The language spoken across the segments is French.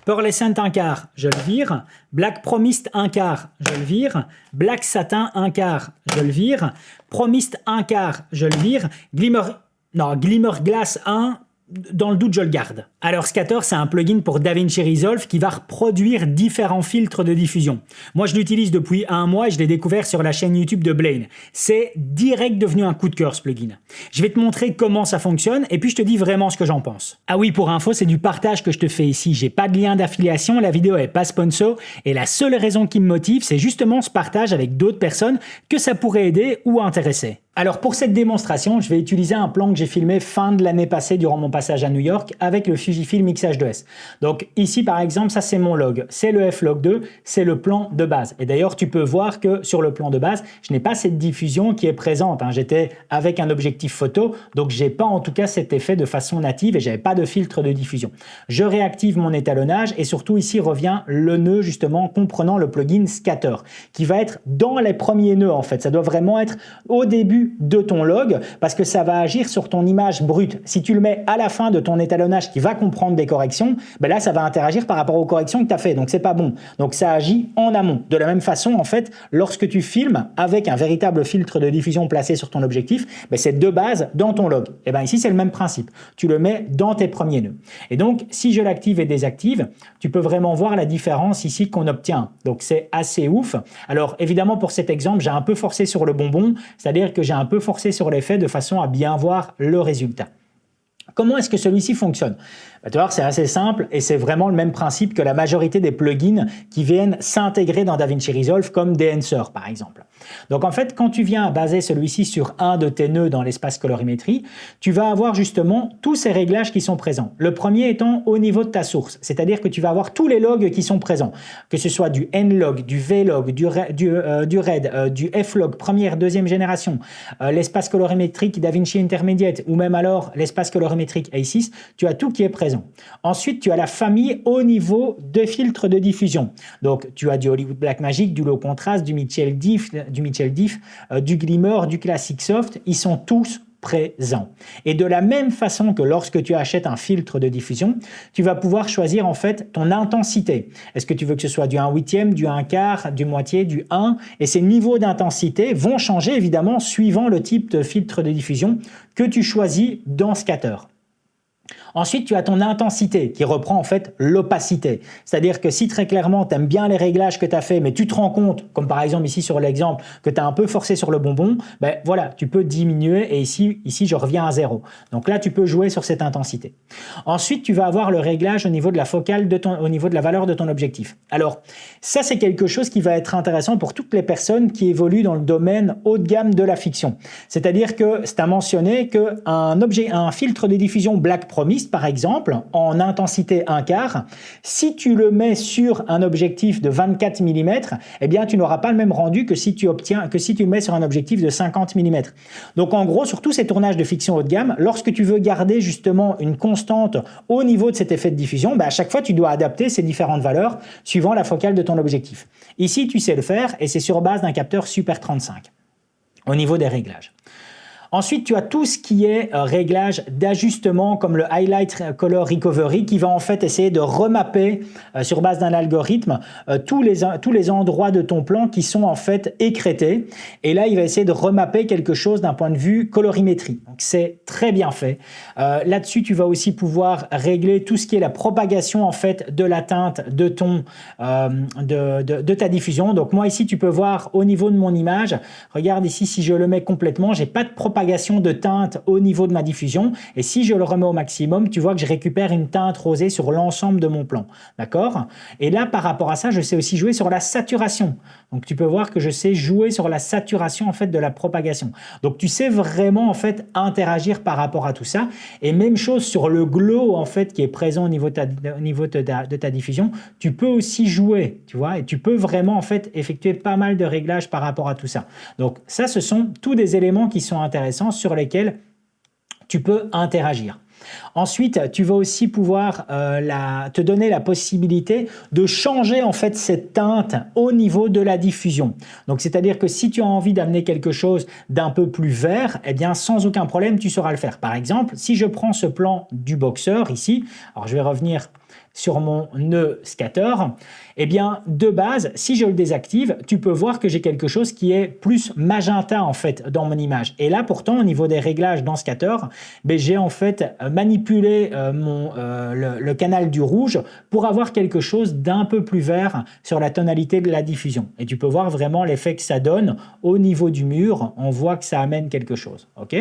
Pearlescent 1/4, je le vire. Black Promised 1/4, je le vire. Black Satin 1/4, je le vire. Promised 1/4, je le vire. Glimmer Glass 1, dans le doute, je le garde. Alors Scatter, c'est un plugin pour DaVinci Resolve qui va reproduire différents filtres de diffusion. Moi, je l'utilise depuis un mois et je l'ai découvert sur la chaîne YouTube de Blaine. C'est direct devenu un coup de cœur, ce plugin. Je vais te montrer comment ça fonctionne et puis je te dis vraiment ce que j'en pense. Ah oui, pour info, c'est du partage que je te fais ici. J'ai pas de lien d'affiliation, la vidéo est pas sponsor et la seule raison qui me motive, c'est justement ce partage avec d'autres personnes que ça pourrait aider ou intéresser. Alors pour cette démonstration, je vais utiliser un plan que j'ai filmé fin de l'année passée durant mon passage à New York avec le Fujifilm X-H2S. Donc ici par exemple, ça c'est mon log, c'est le F-Log2, c'est le plan de base. Et d'ailleurs tu peux voir que sur le plan de base, je n'ai pas cette diffusion qui est présente. J'étais avec un objectif photo, donc j'ai pas en tout cas cet effet de façon native et j'avais pas de filtre de diffusion. Je réactive mon étalonnage et surtout ici revient le nœud justement comprenant le plugin Scatter qui va être dans les premiers nœuds en fait. Ça doit vraiment être au début de ton log parce que ça va agir sur ton image brute. Si tu le mets à la fin de ton étalonnage qui va comprendre des corrections, ben là ça va interagir par rapport aux corrections que tu as fait, donc c'est pas bon. Donc ça agit en amont. De la même façon en fait, lorsque tu filmes avec un véritable filtre de diffusion placé sur ton objectif, ben c'est de base dans ton log. Et ben ici c'est le même principe. Tu le mets dans tes premiers nœuds. Et donc si je l'active et désactive, tu peux vraiment voir la différence ici qu'on obtient. Donc c'est assez ouf. Alors évidemment pour cet exemple, j'ai un peu forcé sur le bonbon, c'est-à-dire que j'ai un peu forcé sur l'effet de façon à bien voir le résultat. Comment est-ce que celui-ci fonctionne? Tu vas voir, c'est assez simple et c'est vraiment le même principe que la majorité des plugins qui viennent s'intégrer dans DaVinci Resolve comme Enhancer par exemple. Donc en fait, quand tu viens baser celui-ci sur un de tes nœuds dans l'espace colorimétrie, tu vas avoir justement tous ces réglages qui sont présents. Le premier étant au niveau de ta source, c'est-à-dire que tu vas avoir tous les logs qui sont présents, que ce soit du N-log, du V-log, du RED, du F-log, première, deuxième génération, l'espace colorimétrique DaVinci Intermediate ou même alors l'espace colorimétrique A6, tu as tout qui est présent. Ensuite, tu as la famille au niveau des filtres de diffusion. Donc, tu as du Hollywood Blackmagic, du Low Contrast, du Mitchell Diff, du Glimmer, du Classic Soft. Ils sont tous présents. Et de la même façon que lorsque tu achètes un filtre de diffusion, tu vas pouvoir choisir en fait ton intensité. Est-ce que tu veux que ce soit du 1/8, du 1/4, du moitié, du 1? Et ces niveaux d'intensité vont changer évidemment suivant le type de filtre de diffusion que tu choisis dans Scatter. Ensuite, tu as ton intensité qui reprend en fait l'opacité. C'est-à-dire que si très clairement tu aimes bien les réglages que tu as fait, mais tu te rends compte, comme par exemple ici sur l'exemple, que tu as un peu forcé sur le bonbon, ben voilà, tu peux diminuer et ici je reviens à 0. Donc là, tu peux jouer sur cette intensité. Ensuite, tu vas avoir le réglage au niveau de la focale, au niveau de la valeur de ton objectif. Alors, ça c'est quelque chose qui va être intéressant pour toutes les personnes qui évoluent dans le domaine haut de gamme de la fiction. C'est-à-dire que c'est à mentionner qu'un filtre de diffusion Black Promised, par exemple, en intensité 1/4, si tu le mets sur un objectif de 24 mm, eh bien, tu n'auras pas le même rendu que si tu le mets sur un objectif de 50 mm. Donc, en gros, sur tous ces tournages de fiction haut de gamme, lorsque tu veux garder justement une constante au niveau de cet effet de diffusion, à chaque fois, tu dois adapter ces différentes valeurs suivant la focale de ton objectif. Ici, tu sais le faire et c'est sur base d'un capteur Super 35 au niveau des réglages. Ensuite, tu as tout ce qui est réglage d'ajustement comme le Highlight Color Recovery qui va en fait essayer de remapper sur base d'un algorithme tous les endroits de ton plan qui sont en fait écrêtés. Et là, il va essayer de remapper quelque chose d'un point de vue colorimétrie. Donc, c'est très bien fait. Là-dessus, tu vas aussi pouvoir régler tout ce qui est la propagation en fait de la teinte de ta diffusion. Donc, moi ici, tu peux voir au niveau de mon image. Regarde ici, si je le mets complètement, j'ai pas de propagation de teinte au niveau de ma diffusion et si je le remets au maximum, tu vois que je récupère une teinte rosée sur l'ensemble de mon plan, d'accord? Et là, par rapport à ça, je sais aussi jouer sur la saturation. Donc, tu peux voir que je sais jouer sur la saturation en fait de la propagation. Donc, tu sais vraiment en fait interagir par rapport à tout ça et même chose sur le glow en fait qui est présent au niveau de ta diffusion, tu peux aussi jouer, tu vois, et tu peux vraiment en fait effectuer pas mal de réglages par rapport à tout ça. Donc, ça, ce sont tous des éléments qui sont intéressants sur lesquels tu peux interagir. Ensuite, tu vas aussi pouvoir te donner la possibilité de changer en fait cette teinte au niveau de la diffusion. Donc, c'est-à-dire que si tu as envie d'amener quelque chose d'un peu plus vert, eh bien, sans aucun problème, tu sauras le faire. Par exemple, si je prends ce plan du boxeur ici, alors je vais revenir sur mon nœud scatter, eh bien, de base, si je le désactive, tu peux voir que j'ai quelque chose qui est plus magenta, en fait, dans mon image. Et là, pourtant, au niveau des réglages dans scatter, ben, j'ai en fait manipulé le canal du rouge pour avoir quelque chose d'un peu plus vert sur la tonalité de la diffusion. Et tu peux voir vraiment l'effet que ça donne au niveau du mur. On voit que ça amène quelque chose. OK ?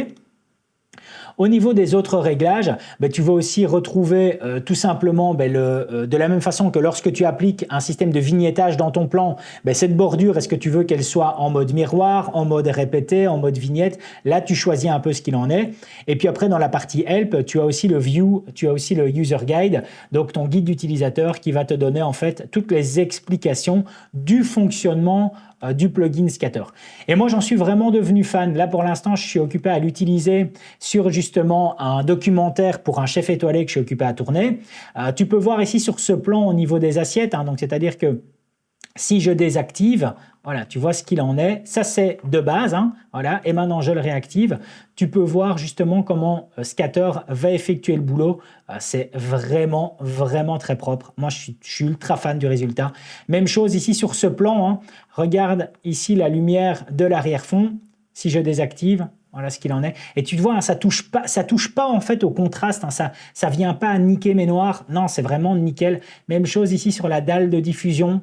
Au niveau des autres réglages, ben, tu vas aussi retrouver tout simplement de la même façon que lorsque tu appliques un système de vignettage dans ton plan, ben, cette bordure, est-ce que tu veux qu'elle soit en mode miroir, en mode répété, en mode vignette? Là, tu choisis un peu ce qu'il en est. Et puis après, dans la partie Help, tu as aussi le View, tu as aussi le User Guide, donc ton guide d'utilisateur qui va te donner en fait toutes les explications du fonctionnement du plugin Scatter. Et moi, j'en suis vraiment devenu fan. Là, pour l'instant, je suis occupé à l'utiliser sur justement un documentaire pour un chef étoilé que je suis occupé à tourner. Tu peux voir ici sur ce plan au niveau des assiettes, hein, donc c'est-à-dire que si je désactive, voilà, tu vois ce qu'il en est. Ça, c'est de base, hein, voilà, et maintenant je le réactive. Tu peux voir justement comment Scatter va effectuer le boulot. C'est vraiment, vraiment très propre. Moi, je suis ultra fan du résultat. Même chose ici sur ce plan. Hein. Regarde ici la lumière de l'arrière-fond. Si je désactive, voilà ce qu'il en est. Et tu vois, hein, ça touche pas en fait au contraste. Hein, ça vient pas à niquer mes noirs. Non, c'est vraiment nickel. Même chose ici sur la dalle de diffusion.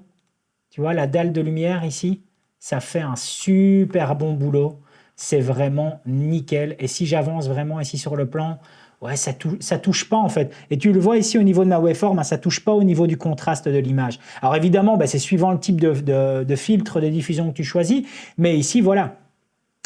Tu vois, la dalle de lumière ici, ça fait un super bon boulot. C'est vraiment nickel. Et si j'avance vraiment ici sur le plan, ouais, ça touche pas en fait. Et tu le vois ici au niveau de ma waveform, hein, ça touche pas au niveau du contraste de l'image. Alors évidemment, c'est suivant le type de filtre de diffusion que tu choisis. Mais ici, voilà.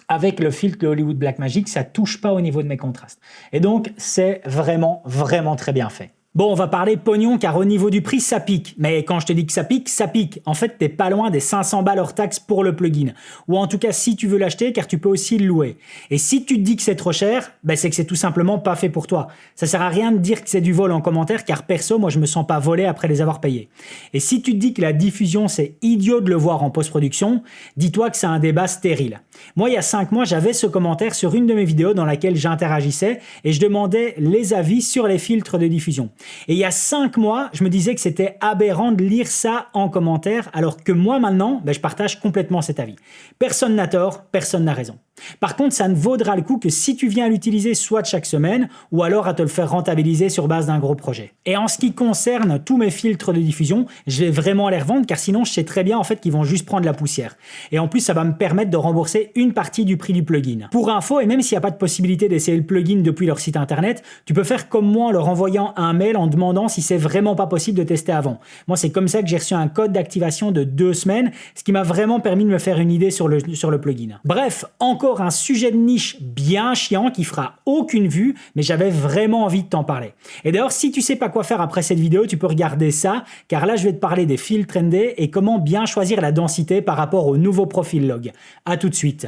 Avec le filtre de Hollywood Blackmagic, ça touche pas au niveau de mes contrastes. Et donc, c'est vraiment, vraiment très bien fait. Bon, on va parler pognon car au niveau du prix, ça pique. Mais quand je te dis que ça pique, ça pique. En fait, t'es pas loin des 500 balles hors taxe pour le plugin. Ou en tout cas, si tu veux l'acheter, car tu peux aussi le louer. Et si tu te dis que c'est trop cher, c'est que c'est tout simplement pas fait pour toi. Ça sert à rien de dire que c'est du vol en commentaire, car perso, moi, je me sens pas volé après les avoir payés. Et si tu te dis que la diffusion, c'est idiot de le voir en post-production, dis-toi que c'est un débat stérile. Moi, il y a 5 mois, j'avais ce commentaire sur une de mes vidéos dans laquelle j'interagissais et je demandais les avis sur les filtres de diffusion. Et il y a 5 mois, je me disais que c'était aberrant de lire ça en commentaire, alors que moi maintenant, je partage complètement cet avis. Personne n'a tort, personne n'a raison. Par contre, ça ne vaudra le coup que si tu viens à l'utiliser soit chaque semaine, ou alors à te le faire rentabiliser sur base d'un gros projet. Et en ce qui concerne tous mes filtres de diffusion, je vais vraiment les revendre, car sinon je sais très bien en fait qu'ils vont juste prendre la poussière. Et en plus, ça va me permettre de rembourser une partie du prix du plugin. Pour info, et même s'il n'y a pas de possibilité d'essayer le plugin depuis leur site internet, tu peux faire comme moi en leur envoyant un mail en demandant si c'est vraiment pas possible de tester avant. Moi, c'est comme ça que j'ai reçu un code d'activation de 2 semaines, ce qui m'a vraiment permis de me faire une idée sur le plugin. Bref, encore un sujet de niche bien chiant qui fera aucune vue, mais j'avais vraiment envie de t'en parler. Et d'ailleurs, si tu sais pas quoi faire après cette vidéo, tu peux regarder ça, car là, je vais te parler des filtres ND et comment bien choisir la densité par rapport au nouveau profil log. À tout de suite.